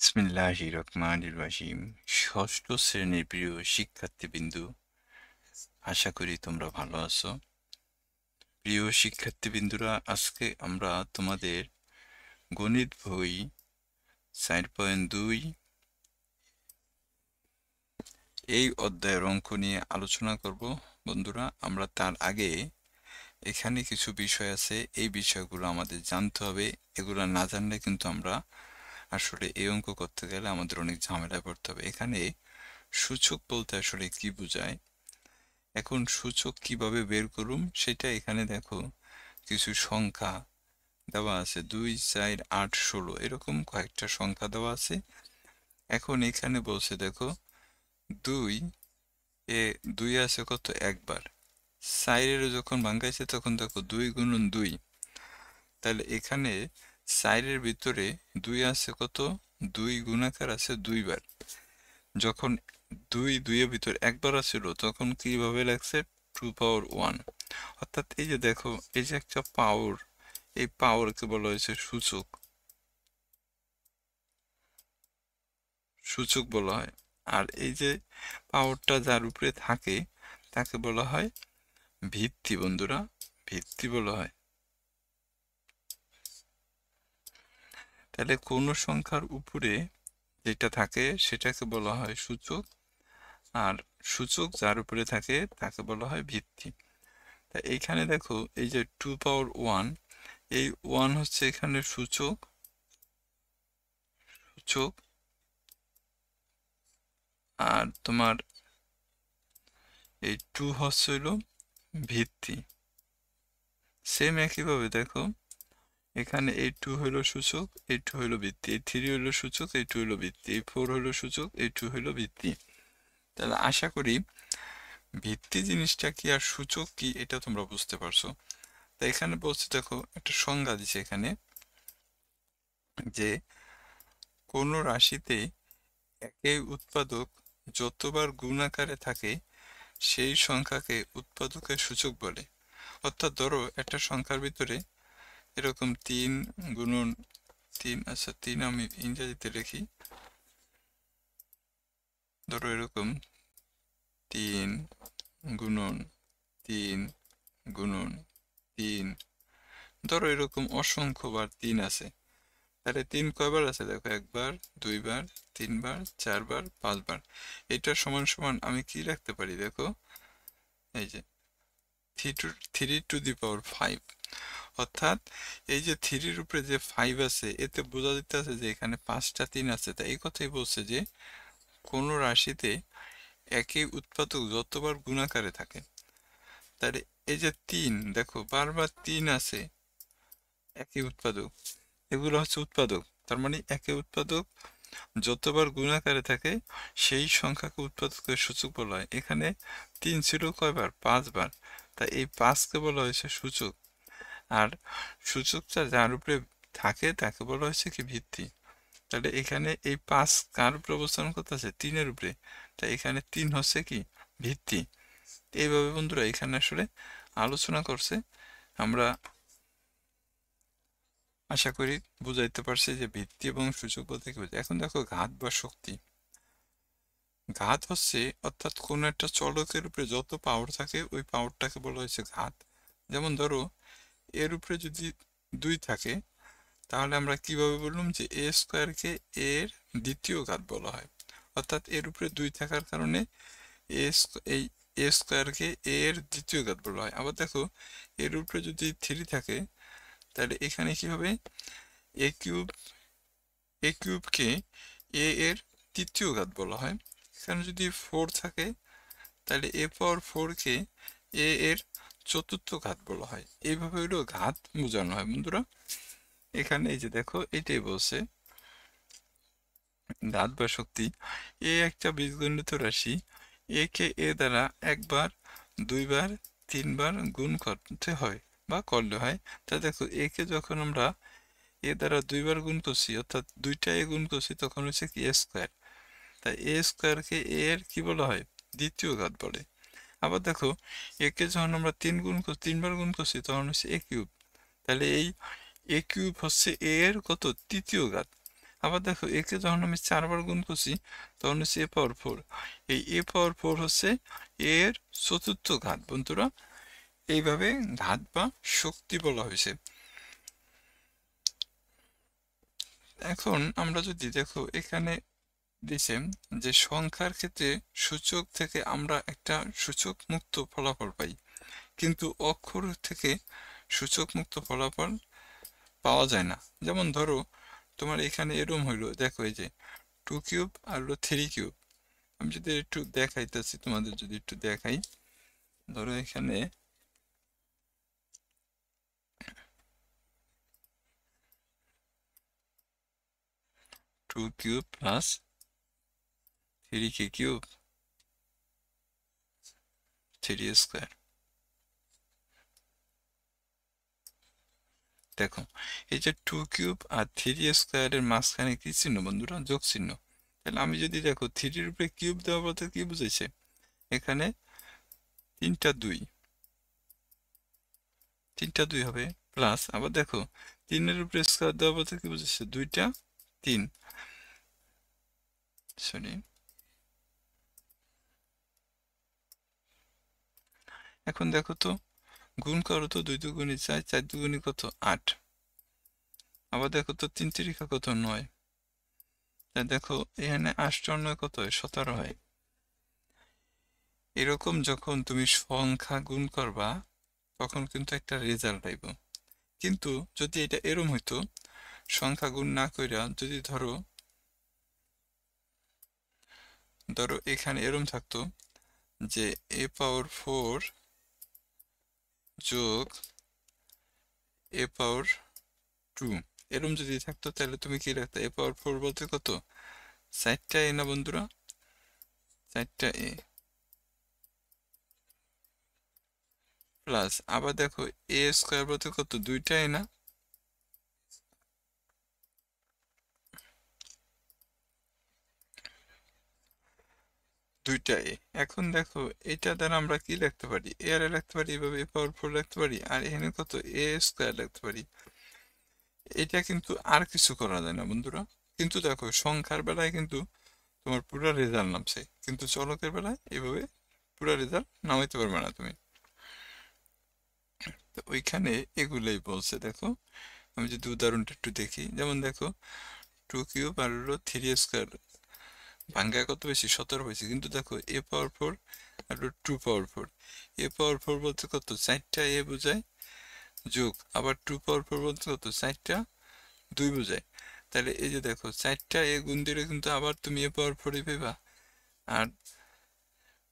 বিসমিল্লাহির রহমানির রহিম। ষষ্ঠ শ্রেণীর প্রিয় শিক্ষার্থীবৃন্দু, আশা করি তোমরা ভালো আছো। প্রিয় শিক্ষার্থীবৃন্দুরা, আজকে আমরা তোমাদের গণিত বই 4.2 এই অধ্যায়ের অঙ্ক নিয়ে আলোচনা করব। বন্ধুরা, আমরা তার আগে এখানে কিছু বিষয় আছে, এই বিষয়গুলো আমাদের জানতে হবে। এগুলো না জানলে কিন্তু আমরা আসলে এই অঙ্ক করতে গেলে আমাদের অনেক ঝামেলায় পড়তে হবে। এখানে সূচক বলতে আসলে কি বোঝায়, এখন সূচক কিভাবে বের করুম সেটা এখানে দেখো কিছু সংখ্যা দেওয়া আছে, 2, 4, 8, 16 এরকম কয়েকটা সংখ্যা দেওয়া আছে। এখন এখানে বলছে দেখো 2 2 আছে কত একবার, 4 যখন ভাঙাইছে তখন দেখো 2 গুণন 2, তাহলে এখানে 4 ভিতরে 2 আছে কত, 2 গুণাকার আছে 2 বার। যখন 2 এর ভিতর একবার আছিল তখন কিভাবে লাগছে 2 পাওয়ার 1, অর্থাৎ এই যে দেখো এই যে একটা পাওয়ার, এই পাওয়ারকে বলা হয়েছে সূচক, সূচক বলা হয়। আর এই যে পাওয়ারটা যার উপরে থাকে তাকে বলা হয় ভিত্তি। বন্ধুরা, ভিত্তি বলা হয়। তাহলে কোন সংখ্যার উপরে যেটা থাকে সেটাকে বলা হয় সূচক, আর সূচক যার উপরে থাকে তাকে বলা হয় ভিত্তি। তা এইখানে দেখো এই যে 2 পাওয়ার 1, এই 1 হচ্ছে এখানে সূচক, সূচক আর তোমার এই 2 হচ্ছে হলো ভিত্তি। সেম একইভাবে দেখো এখানে এই 2 হলো সূচক, এই 2 হলো ভিত্তি, এই 3 হলো সূচক, এই 2 হলো ভিত্তি, এই 4 হলো সূচক, এই 2 হলো ভিত্তি। তাহলে আশা করি ভিত্তি জিনিসটা কি আর সূচক কি এটা তোমরা বুঝতে পারছো। তা এখানে বলছে দেখো একটা সংজ্ঞা দিছে এখানে, যে কোন রাশিতে একই উৎপাদক যতবার গুণ আকারে থাকে সেই সংখ্যাকে উৎপাদকের সূচক বলে। অর্থাৎ ধরো একটা সংখ্যার ভিতরে এরকম 3 গুণন 3, আচ্ছা 3 আমি ইংরেজিতে লিখি, ধরো এরকম 3 গুণন 3 গুণন 3, ধরো এরকম অসংখ্য বার 3 আছে। তাহলে 3 কয়বার আছে দেখো, একবার, 2 বার, 3 বার, 4 বার, 5 বার। এটা সমান সমান আমি কি রাখতে পারি দেখো, এই যে 3 টু দি পাওয়ার 5। অর্থাৎ এই যে 3 এর উপরে যে 5 আছে এতে বোঝা যাচ্ছে যে এখানে 5টা 3 আছে। তাই এই কথাই বলছে যে কোন রাশিতে একই উৎপাদক যতবার গুণাকারে থাকে, তাহলে এই যে 3 দেখো বারবার 3 আছে, একই উৎপাদক, এগুলো হচ্ছে উৎপাদক। তার মানে একই উৎপাদক যতবার গুণাকারে থাকে সেই সংখ্যাকে উৎপাদকের সূচক বলা হয়। এখানে 3 ছিল কয়বার, 5 বার, তাই এই 5কে বলা হয়েছে সূচক। আর সূচকটা যার উপরে থাকে তাকে বলা হয়েছে কি ভিত্তি। তাহলে এখানে এই 5 কার উপরে অবস্থান করতেছে, 3 এর উপরে, তাই এখানে 3 হচ্ছে কি ভিত্তি। এইভাবে বন্ধুরা এখানে আসলে আলোচনা করছে। আমরা আশা করি বুঝাইতে পারছি যে ভিত্তি এবং সূচক বলতে কি বোঝায়। এখন দেখো ঘাত বা শক্তি। ঘাত হচ্ছে অর্থাৎ কোন একটা চলকের উপরে যত পাওয়ার থাকে ওই পাওয়ারটাকে বলা হয়েছে ঘাত। যেমন ধরো এর উপরে যদি 2 থাকে তাহলে আমরা কিভাবে বললাম যে এ স্কোয়ারকে এর দ্বিতীয় ঘাত বলা হয়। অর্থাৎ এর উপরে 2 থাকার কারণে এই এ স্কোয়ারকে এর দ্বিতীয় ঘাত বলা হয়। আবার দেখো এর উপরে যদি 3 থাকে তাহলে এখানে কি হবে, এ কিউব, এ কিউবকে এ এর তৃতীয় ঘাত বলা হয়। এখানে যদি 4 থাকে তাহলে এ পাওয়ার 4কে এ এর চতুর্থ ঘাত বলা হয়। এইভাবে হলো ঘাত বোঝানো হয় বন্ধুরা। এখানে এই যে দেখো এটাই বলছে ঘাত বা শক্তি। এ একটা বীজগণিত রাশি, একে এ দ্বারা একবার, 2 বার, 3 বার গুণ করতে হয় বা করলে হয়। তা দেখো একে যখন আমরা এ দ্বারা 2 বার গুণ করছি অর্থাৎ 2টা এ গুণ করছি তখন হচ্ছে কি এ স্কোয়ার। তাই এ স্কোয়ারকে এ এর কি বলা হয়, দ্বিতীয় ঘাত বলে। আবার দেখো একে যখন আমরা 3 বার গুণ করছি তখন হচ্ছে এ কিউব। তাহলে এই এ কিউব হচ্ছে এ এর কত, তৃতীয় ঘাত। আবার দেখো একে যখন আমি 4 বার গুণ করছি তখন হচ্ছে a পাওয়ার 4। এই a পাওয়ার 4 হচ্ছে এর চতুর্থ ঘাত বন্ধুরা। এইভাবে ঘাত বা শক্তি বলা হয়েছে। এখন আমরা যদি দেখো এখানে দিছে যে সংখ্যার ক্ষেত্রে সূচক থেকে আমরা একটা সূচক মুক্ত ফলাফল পাই, কিন্তু অক্ষর থেকে সূচক মুক্ত ফলাফল পাওয়া যায় না। যেমন ধরো তোমার এখানে এরকম হইলো, দেখো এই যে 2 কিউব আর হলো 3 কিউব। আমি যদি একটু দেখাইতেছি তোমাদের, যদি একটু দেখাই, ধরো এখানে 2 cube plus 3k cube 3 square. দেখো এই যে 2 কিউব আর 3 স্কোয়ারের মাঝখানে কি চিহ্ন বন্ধুরা? যোগ চিহ্ন। তাহলে আমি যদি দেখো 3 এর উপরে কিউব দেওয়া বলতে কি বুঝাইছে? এখানে 3টা 2 হবে, প্লাস আবার দেখো 3 এর উপরে স্কোয়ার দেওয়া বলতে কি বুঝাইছে? 2টা 3, সরি। এখন দেখো তো গুণ করো তো, 2 দুগুণে 4, 4 দুগুণে কত? 8। আবার দেখো তো 3 তিরিকা কত? 9। তাই দেখো এখানে 8 আর 9 কত হয়? 17 হয়। এরকম যখন তুমি সংখ্যা গুণ করবা তখন কিন্তু একটা রেজাল্ট আইব। কিন্তু যদি এটা এরম হইতো, সংখ্যা গুণ না কইরা যদি ধরো এখানে এরম থাকতো যে a পাওয়ার 4 যোগ a পাওয়ার 2, এরম যদি থাকতো তাহলে তুমি কি রাখতো? a পাওয়ার 4 বলতে কত? 4টা a না বন্ধুরা? 4টা a প্লাস আবার দেখো a স্কোয়ার বলতে কত? 2টা a না? 2টা a। এখন দেখো এটা দ্বারা আমরা কি লিখতে পারি? a আর লিখতে পারি এভাবে, a পাওয়ার 4 লিখতে পারি, আর এখানে কত? a স্কোয়ার লিখতে পারি। এটা কিন্তু আর কিছু করা যায় না বন্ধুরা। কিন্তু দেখো সংখ্যার বেলায় কিন্তু তোমার পুরো রেজাল্ট নামছে, কিন্তু চলকের বেলায় এভাবে পুরো রেজাল্ট নামাইতে পারবে না তুমি। তো ওইখানে এগুলোই বলছে। দেখো আমি যদি উদাহরণটা একটু দেখি, যেমন দেখো 2 কিউব আর হলো 3 স্কোয়ার ভাঙ্গায় কত বেশি? 17 হয়েছে। কিন্তু দেখো a power 4 R 2 power 4, a পাওয়ার 4 বলতে কত? 4টা a বোঝায়, যোগ আবার 2 পাওয়ার 4 বলতে কত? 4টা 2 বোঝায়। তাহলে এই যে দেখো 4টা a গুণ দিলে কিন্তু আবার তুমি a পাওয়ার 4 পাইবা, আর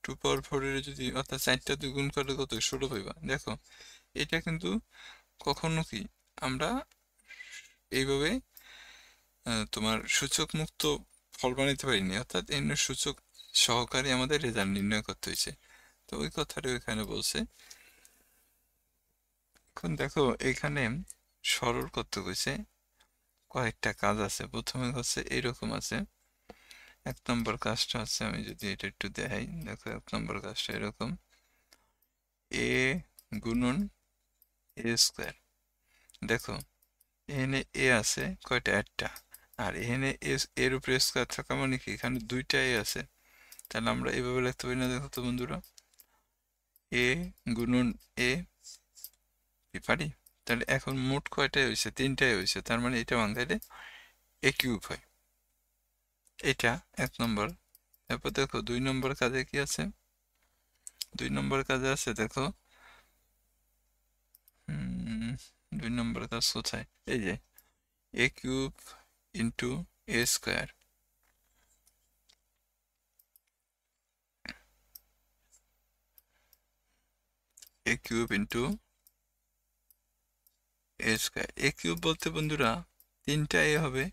2 পাওয়ার 4 এর যদি অর্থাৎ 4টা 2 গুণ করলে কত? 16 পাইবা। দেখো এটা কিন্তু কখনো কি আমরা এইভাবে তোমার সূচক মুক্ত ফল বানাইতে পারিনি, অর্থাৎ এর সূচক সহকারে আমাদের রেজাল্ট নির্ণয় করতে হয়েছে। তো ওই কথাটা এখানে বলছে। এখন দেখো এখানে সরল করতে হয়েছে, কয়েকটা কাজ আছে। প্রথমে হচ্ছে এরকম আছে। 1 নম্বর কাজটা হচ্ছে, আমি যদি এটা একটু দেখাই, দেখো 1 নম্বর কাজটা এরকম, a গুণন a স্কোয়ার। দেখো এখানে a আছে কয়টা? একটা। আর এখানে এর উপরে স্কোয়ার থাকা মানে কি? এখানে 2টা a আছে। তাহলে আমরা এভাবে লিখতে পারি না? দেখো তো বন্ধুরা, a গুণন a পারি। তাহলে এখন মোট কয়টাই হয়েছে? 3টাই হয়েছে। তার মানে এটা ভাঙাইলে a কিউব হয়। এটা 1 নম্বর। তারপর দেখো 2 নম্বর কাজে কি আছে? 2 নম্বর কাজে আছে দেখো 2 নম্বর কাজ কোথায়? এই যে a cube into a square. a cube into a square. a cube বলতে বন্ধুরা 3টা a হবে।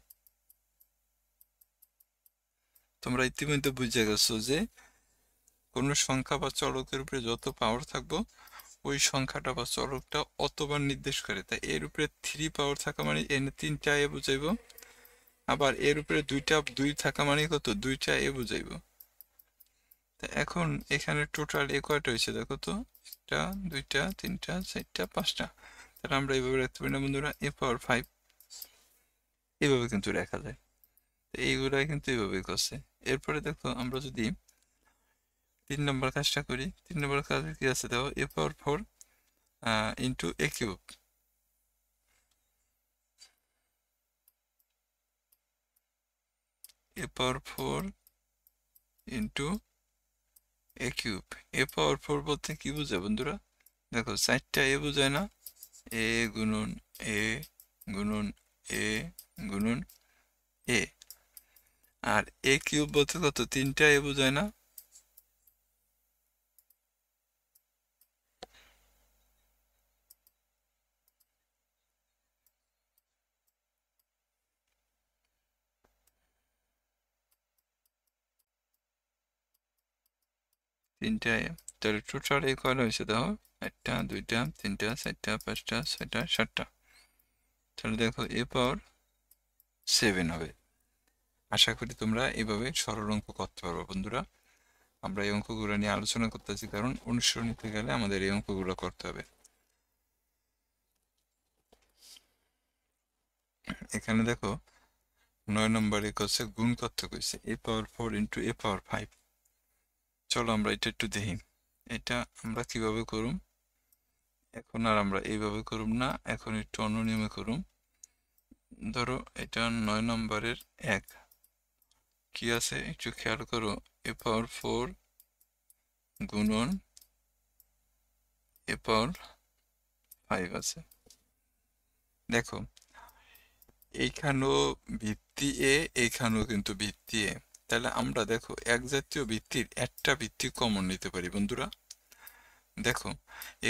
তোমরা ইতিমধ্যে বুঝে গেছো যে কোনো সংখ্যা বা চলকের উপরে যত পাওয়ার থাকবো ওই সংখ্যাটা বা চলকটা অতবার নির্দেশ করে। তাই এর উপরে 3 পাওয়ার থাকা মানে এনে 3টা এ বুঝাইবো, আবার এর উপরে 2টা 2 থাকা মানে কত? 2টা এ বুঝাইবো। তা এখন এখানে টোটাল এ কয়টা হয়েছে দেখো তো? 1টা 2টা 3টা 4টা 5টা। তাহলে আমরা এইভাবে রাখতে পারি না বন্ধুরা? a পাওয়ার 5 এভাবে কিন্তু লেখা যায়। এইগুলাই কিন্তু এইভাবে করছে। এরপরে দেখো আমরা যদি 3 নম্বর কাজটা করি, 3 নম্বর কাজে কি আছে দেখো, a⁴ into a³ a⁴ into a³ a⁴ বলতে কি বোঝায় বন্ধুরা? দেখো 4টা এ বোঝায় না, এ গুণন এ গুণন এ গুণন এ। আর a³ বলতে কত, 3টা এ বোঝায় না? তিনটা এ। তাহলে টোটাল এ কয়টা হয়েছে দেখো, 1টা 2টা 3টা 4টা 5টা 6টা 7টা। তাহলে দেখো a⁴ হবে। আশা করি তোমরা এভাবে সরল অঙ্ক করতে পারবে বন্ধুরা। আমরা এই অঙ্কগুলো নিয়ে আলোচনা করতেছি কারণ অনুসরণ নিতে গেলে আমাদের এই অঙ্কগুলো করতে হবে। এখানে দেখো 9 নম্বরে করছে গুণ করতে কইছে a⁴ ইন্টু a⁴ চলো আমরা এটা একটু দেখি। এটা আমরা কিভাবে করুম। এখন আর আমরা এইভাবে করুম না, এখন একটু অন্য নিয়মে করুম। ধরো এটা 9 নম্বরের 1 কি আছে একটু খেয়াল করো, a⁴ গুণন a⁴ আছে। দেখো এইখানেও ভিত্তি এ, এইখানেও কিন্তু ভিত্তি এ। তাহলে আমরা দেখো এক জাতীয় ভিত্তির একটা ভিত্তি কমন নিতে পারি বন্ধুরা। দেখো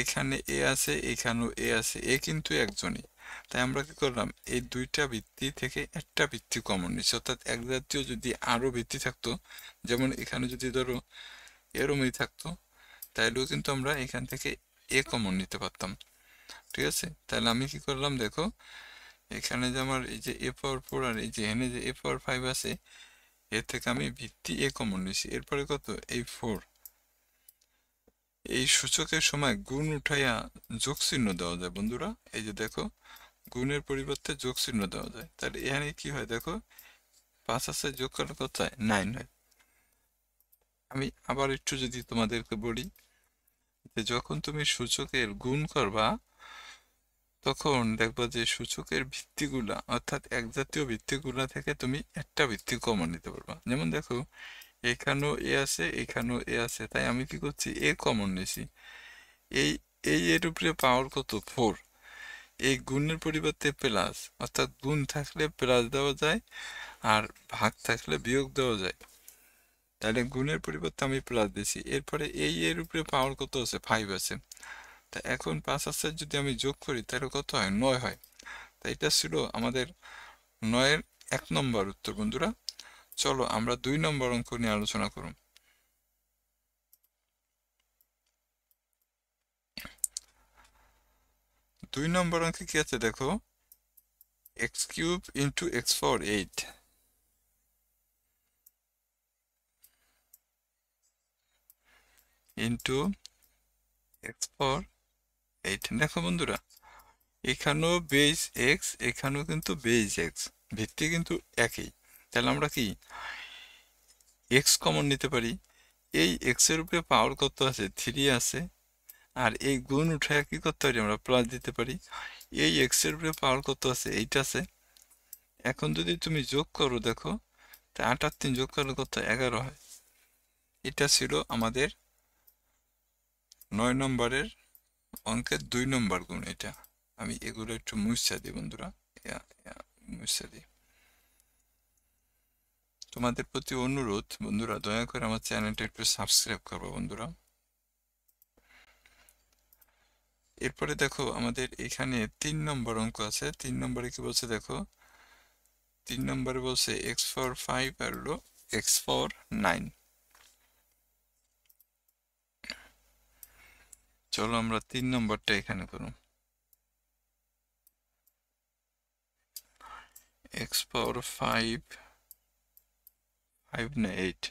এখানে এ আছে, এখানেও এ আছে, এ কিন্তু একজনই। তাই আমরা কি করলাম, এই দুইটা ভিত্তি থেকে একটা ভিত্তি কমন নিচ্ছি। অর্থাৎ এক জাতীয় যদি আরো ভিত্তি থাকতো, যেমন এখানে যদি ধরো এরমই থাকতো, তাইলেও কিন্তু আমরা এখান থেকে এ কমন নিতে পারতাম। ঠিক আছে, তাহলে আমি কি করলাম দেখো, এখানে যে আমার এই যে a⁴ আর এই যে এখানে যে a⁴ আছে, এর থেকে আমি ভিত্তি এ কমন নিছি। এরপরে কত, এই 4। এই সূচকের সময় গুণ উঠাইয়া যোগ চিহ্ন দেওয়া যায় বন্ধুরা। এই যে দেখো গুণের পরিবর্তে যোগ চিহ্ন দেওয়া যায়। তাহলে এখানে কি হয় দেখো, 5 আছে যোগ করলে কত হয়, 9 হয়। আমি আবার একটু যদি তোমাদেরকে বলি, যে যখন তুমি সূচকের গুণ করবা তখন দেখবা যে সূচকের ভিত্তিগুলা অর্থাৎ এক জাতীয় ভিত্তিগুলা থেকে তুমি একটা ভিত্তি কমন নিতে পারবা। যেমন দেখো এখানেও এ আছে, এখানেও এ আছে, তাই আমি কি করছি, এ কমন নিছি। এই এই এর উপরে পাওয়ার কত, 4। এই গুণের পরিবর্তে প্লাস, অর্থাৎ গুণ থাকলে প্লাস দেওয়া যায় আর ভাগ থাকলে বিয়োগ দেওয়া যায়। তাহলে গুণের পরিবর্তে আমি প্লাস দিছি। এরপরে এই এর উপরে পাওয়ার কত আছে, 5 আছে। তা এখন 5 আছে যদি আমি যোগ করি তাহলে কত হয়, 9 হয়। তাই এটা ছিল আমাদের 9-এর 1 নম্বর উত্তর বন্ধুরা। চলো আমরা 2 নম্বর অঙ্ক নিয়ে আলোচনা করুন। 2 নম্বর অঙ্কে কি আছে দেখো, x³ into x⁴ 8 into x⁴ 8। দেখো বন্ধুরা এখানেও বেস x, এখানেও কিন্তু বেস x, ভিত্তি কিন্তু একই। তাহলে আমরা কি x কমন নিতে পারি। এই x এর উপরে পাওয়ার কত আছে, 3 আছে। আর এই গুণ উঠে কি করতে পারি, আমরা প্লাস দিতে পারি। এই x এর উপরে পাওয়ার কত আছে, 8 আছে। এখন যদি তুমি যোগ করো দেখো, তা 8 আর 3 যোগ করলে কত, 11 হয়। এটা ছিল আমাদের 9 নম্বরের অঙ্কের 2 নম্বর গুণ। এটা আমি এগুলো একটু মুছে দিই বন্ধুরা, মুছে দিই। তোমাদের প্রতি অনুরোধ বন্ধুরা, দয়া করে আমার চ্যানেলটা একটু সাবস্ক্রাইব করবো বন্ধুরা। এরপরে দেখো আমাদের এখানে 3 নম্বর অঙ্ক আছে। 3 নম্বরে কি বলছে দেখো, 3 নম্বরে বলছে x⁴ 5 আর হলো x⁴ 9। চলো আমরা 3 নম্বরটা এখানে করুন। x⁴ 5 না 8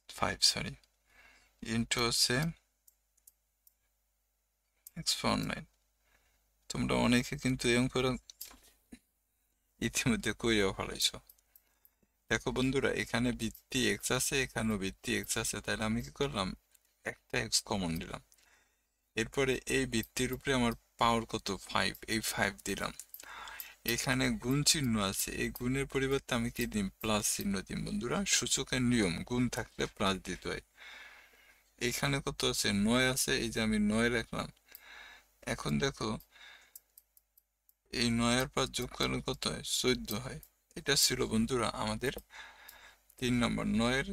5 সরি ইন্টু হচ্ছে x⁴ 9। তোমরা অনেকে কিন্তু এই অঙ্কটা ইতিমধ্যে কইরাও ফেলাইছো। দেখো বন্ধুরা, এখানে ভিত্তি এক্স আছে, এখানেও ভিত্তি এক্স আছে, তাহলে আমি কি করলাম, একটা এক্স কমন দিলাম। এরপরে এই ভিত্তির উপরে আমার পাওয়ার কত, 5, এই 5 দিলাম। এখানে গুণ চিহ্ন আছে, এই গুণের পরিবর্তে আমি কি দিই, প্লাস চিহ্ন দিই। বন্ধুরা, সূচকের নিয়ম, গুণ থাকলে প্লাস দিতে হয়। এখানে কত আছে, 9 আছে, এই যে আমি 9 রাখলাম। এখন দেখো, এই 9 আর 5 যোগ করলে কত হয়, 14 হয়। এটা ছিল বন্ধুরা আমাদের 3 নম্বর, 9 এর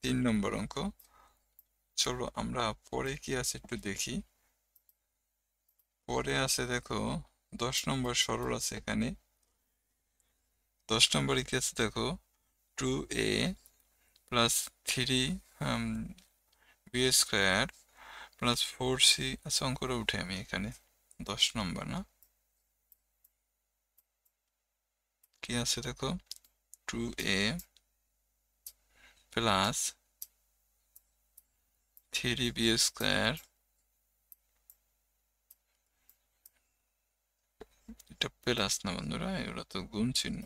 3 নম্বর অঙ্ক। চলো আমরা পরে কি আছে একটু দেখি। পরে আছে দেখো 10 নম্বর সরল আছে এখানে। 10 নম্বরে কি আছে দেখো, 2a plus 3b square plus 4c। আচ্ছা, অঙ্কটা উঠে আমি এখানে 10 নম্বর না, কি আছে দেখো, 2a প্লাস 3b স্কোয়ার, এটা প্লাস না বন্ধুরা, এগুলো তো গুণ চিহ্ন।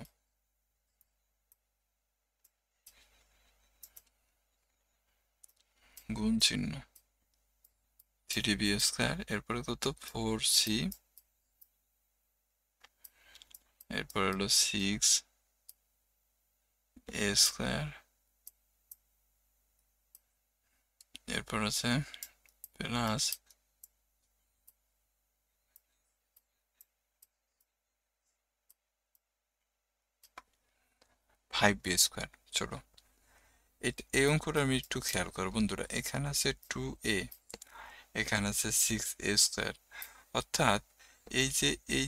গুণ চিহ্ন 3b স্কোয়ার, এরপরে কত 4c, এরপর হলো 6a স্কোয়ার, এরপর আছে প্লাস 5b স্কোয়ার। চলো এই অঙ্কটা আমি একটু খেয়াল করো বন্ধুরা, এখানে আছে 2a, এখানে আছে 6a স্কোয়ার, অর্থাৎ এই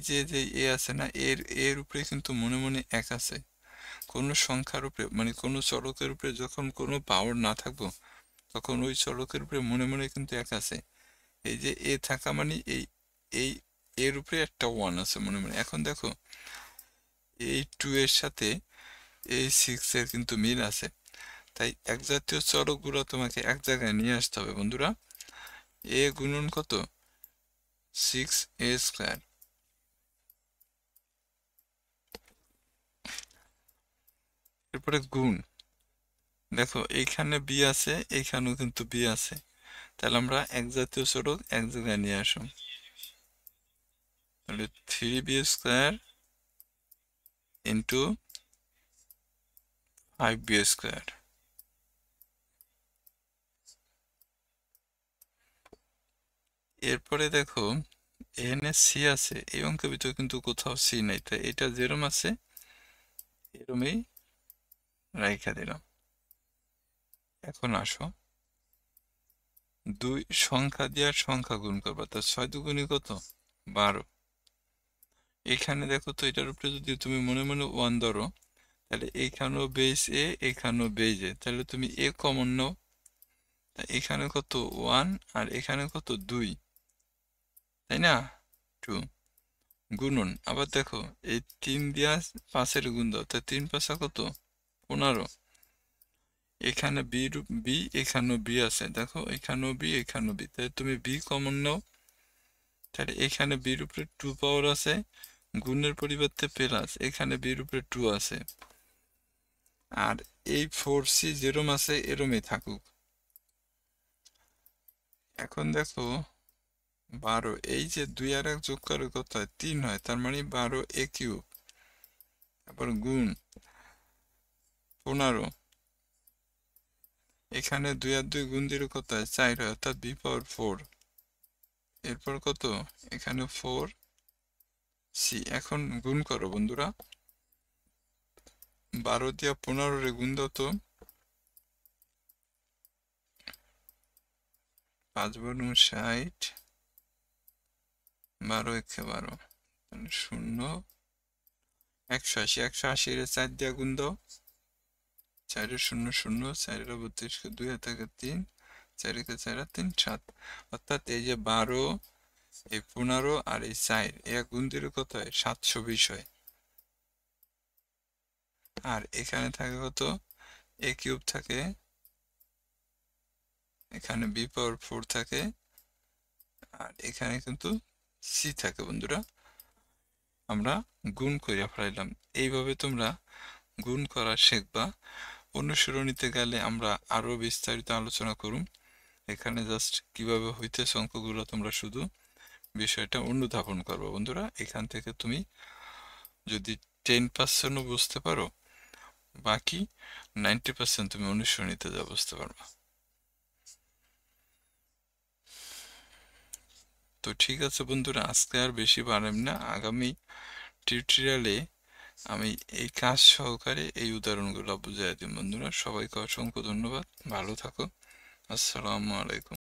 যে এ আছে না, এর এর উপরে কিন্তু মনে মনে এক আছে। কোনো সংখ্যার উপরে, মানে কোনো চলকের উপরে যখন কোনো পাওয়ার না থাকবো, তখন ওই চলকের উপরে মনে মনে কিন্তু এক আছে। এই যে এ থাকা মানে এই এর উপরে একটা 1 আছে মনে মনে। এখন দেখো, এই 2 এর সাথে এই 6 এর কিন্তু মিল আছে, তাই এক জাতীয় চলকগুলো তোমাকে এক জায়গায় নিয়ে আসতে হবে বন্ধুরা। এ গুণন কত, 6a স্কোয়ার, এরপরে গুণ, দেখো এইখানে বি আছে, এইখানেও কিন্তু বি আছে, তাহলে আমরা এক জাতীয় চলক এক জায়গায় নিয়ে আসুন। তাহলে 3b square into 5b square. এরপরে দেখো, এখানে সি আছে, এই অঙ্কের ভিতরে কিন্তু কোথাও সি নাই, তাই এটা যেরম আছে এরমই রাইখা দিলাম। এখন আসো, দুই সংখ্যা দিয়ে আর সংখ্যা গুণ করবা, তা 6 দুগুণী কত, 12। এখানে দেখো তো, এটার উপরে যদি তুমি মনে মনে 1 ধরো, তাহলে এইখানেও বেস এ, এইখানেও বেস এ, তাহলে তুমি এ কমন নাও। এখানে কত 1 আর এখানে কত 2, তাই না, 2 গুণন। আবার দেখো, এই 3 দিয়া 5-এর গুণ দাও, তাই 3 5 কত 15। এখানে বি এখানেও বি আছে, দেখো এখানেও বি এখানেও বি, তাই তুমি বি কমন নাও। তাহলে এখানে বির উপরে 2 পাওয়ার আছে, গুণের পরিবর্তে প্লাস, এখানে বির উপরে 2 আছে, আর এই 4c যেরম আছে এরমই থাকুক। এখন দেখো 12, এই যে 2 আর 1 যোগ করে কত হয়, 3 হয়, তার মানে 12a কিউব, তারপর গুণ 15, এখানে 2 আর 2 গুণ দিলে কত হয়, 4 হয়, অর্থাৎ b পাওয়ার 4। এরপর কত, এখানে 4c। এখন গুণ করো বন্ধুরা, 12 দিয়া 15 রে গুণ দাও তো, 5 × 60, 12 × 12, 0, 180, 180 রে 4 দিয়া গুণ দাও, 4 এর 0 0, 4 এর 32 কে 2 হাতে 3, 4 কে 4 আর 3 7, অর্থাৎ এই যে 12, এই 15 আর এই 4 এর গুণ দিলে কত হয়, 720 হয়। আর এখানে থাকে কত, a কিউব থাকে, এখানে b পাওয়ার 4 থাকে, আর এখানে কিন্তু c থাকে বন্ধুরা। আমরা গুণ করে ফেলাইলাম। এইভাবে তোমরা গুণ করা শিখবা। অনুশীলনীতে গেলে আমরা আরো বিস্তারিত আলোচনা করুম। এখানে জাস্ট কিভাবে হইতেছে অঙ্কগুলো তোমরা শুধু বিষয়টা অনুধাবন করবো বন্ধুরা। এখান থেকে তুমি যদি 10%ও বুঝতে পারো, বাকি 90% তুমি অনুশীলনীতে যা বুঝতে পারবা। তো ঠিক আছে বন্ধুরা, আজকে আর বেশি বাড়াম না। আগামী টিউটোরিয়ালে আমি এই কাজ সহকারে এই উদাহরণগুলো বুঝিয়ে দিই বন্ধুরা। সবাইকে অসংখ্য ধন্যবাদ, ভালো থাকো, আসসালামু আলাইকুম।